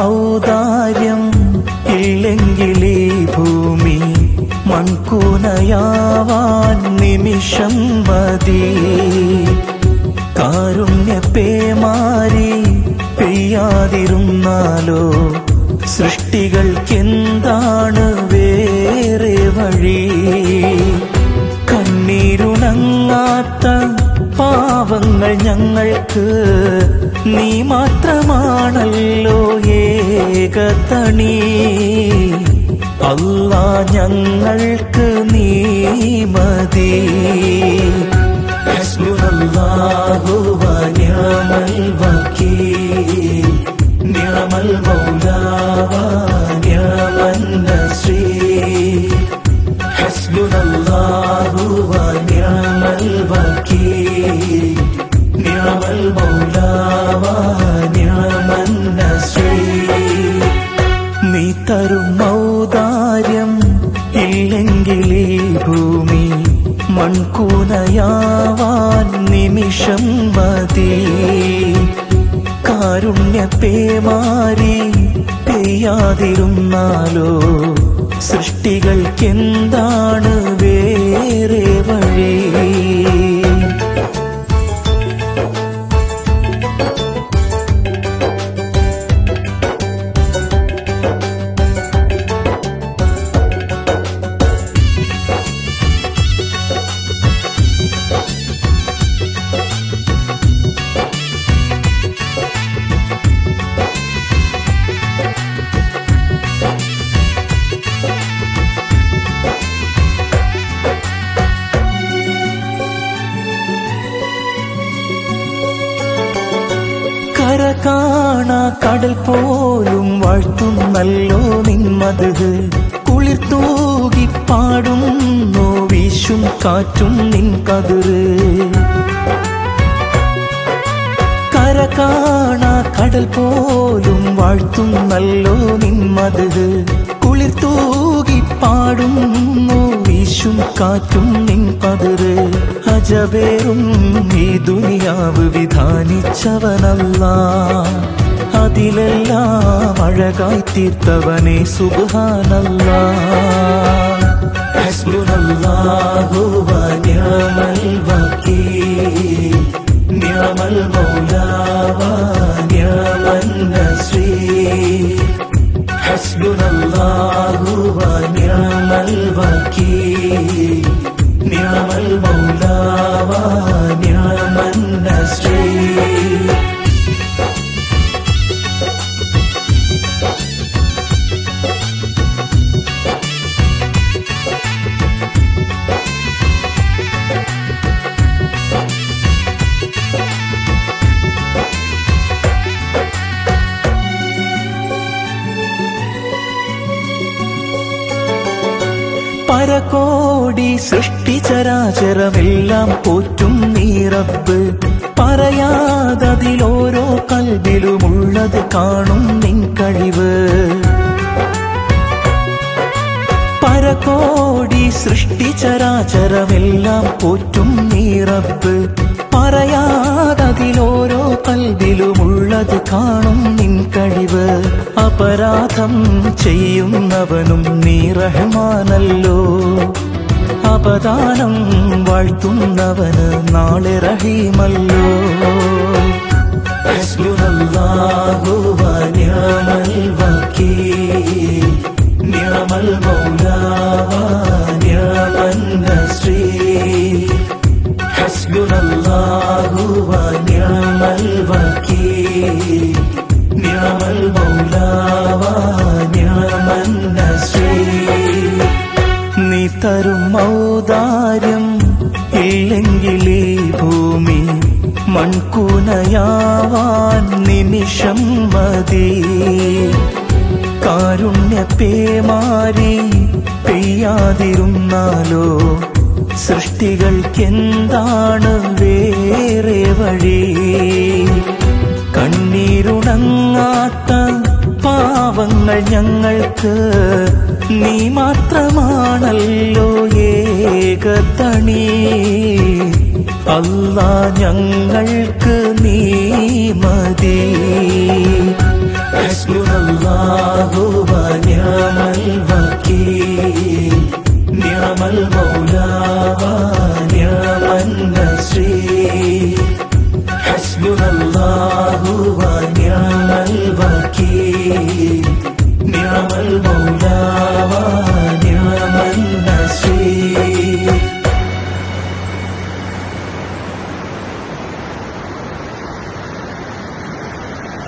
ഔദാര്യം ഇല്ലെങ്കിലേ ഭൂമി മൺകൂനയാവാൻ നിമിഷം മതി. കാരുണ്യപ്പേമാരി പെയ്യാതിരുന്നാലോ സൃഷ്ടികൾക്കെന്താണ് വേറെ വഴി? കണ്ണീരുണങ്ങാത്ത പാവങ്ങൾ ഞങ്ങൾക്ക് നീ മാത്രമാണല്ലോ ഏകതണി. അല്ലാ ഞങ്ങൾക്ക് നീ മതി. ഹസ്ബുനല്ലാഹു വ നിഅമൽ വകീൽ, നിഅമൽ മൗലാ വ നിഅമൻ നസീർ. ഹസ്ബുനല്ലാഹു വ നിഅമൽ വകീൽ, നിഅമൽ മൗലാ വ നിഅമൻ നസീർ. നീ തരും ഔദാര്യം ഇല്ലെങ്കിലേ ഭൂമി മൺകൂനയാവാൻ നിമിഷം മതി. കാരുണ്യപ്പേമാരി പെയ്യാതിരുന്നാലോ സൃഷ്ടികൾക്കെന്താണ് വേറെ വഴി? കാണാ കടൽ പോലും വാഴ്ത്തുന്നല്ലോ നിന്മത്. കുളിർ തൂകി പാടുന്നു വീശും കാറ്റും നിൻ കതിര്. കര കാണാ കടൽ പോലും വാഴ്ത്തുന്നല്ലോ നിന്മത്. കുളിർ തൂകി പാടുന്നു വീശും കാറ്റും നിൻ കതിര്. അജബേറും ഈ ദുനിയാവ് വിധാനിച്ചവനല്ലാഹ്, അതിലെല്ലാം അഴകായി തീർത്തവനെ സുബ്ഹാനല്ലാഹ്. ഹസ്ബുനല്ലാഹു വ നിഅമൽ വകീൽ, നിഅമൽ മൗലാ വ നിഅമൻ നസീർ. ഹസ്ബുനല്ലാഹു വ നിഅമൽ വകീൽ, നിഅമൽ മൗലാ വ നിഅമൻ നസീർ. പരകോടി സൃഷ്ടിചരാചരമെല്ലാം പോറ്റും നീ റബ്ബ്. പറയാതതിലോരോ കൽബിലുമുള്ളത് കാണും നിൻ കഴിവ്. പരകോടി സൃഷ്ടിചരാചരമെല്ലാം പോറ്റും നീ റബ്ബ്. പറയാതതിലോരോ കൽബിലുമുള്ളത് കാണും നിൻ കഴിവ്. അപരാധം ചെയ്യുന്നവനും നീ റഹ്മാനല്ലോ, അപദാനം വാഴ്ത്തുന്നവന് നാളെ റഹീമല്ലോ. ഹസ്ബുനല്ലാഹു വ നിഅമൽ വകീൽ, നിഅമൽ മൗലാ വ നിഅമൻ നസീർ. ഹസ്ബുനല്ലാഹു വ നിഅമൽ വകീൽ, നിഅമൽ മൗലാ വ നിഅമൻ നസീർ. നീ തരും ഔദാര്യം ഇല്ലെങ്കിലേ ഭൂമി മൺകൂനയാവാൻ നിമിഷം മതി. കാരുണ്യപ്പേമാരി പെയ്യാതിരുന്നാലോ സൃഷ്ടികൾക്കെന്താണ് വേറെ വഴി? കണ്ണീരുണങ്ങാത്ത പാവങ്ങൾ ഞങ്ങൾക്ക് നീ മാത്രമാണല്ലോ ഏകതണി. അല്ലാ ഞങ്ങൾക്ക് നീ മതി. ഹസ്ബുനല്ലാഹു വക്കീൽ നിഅമൽ മൗല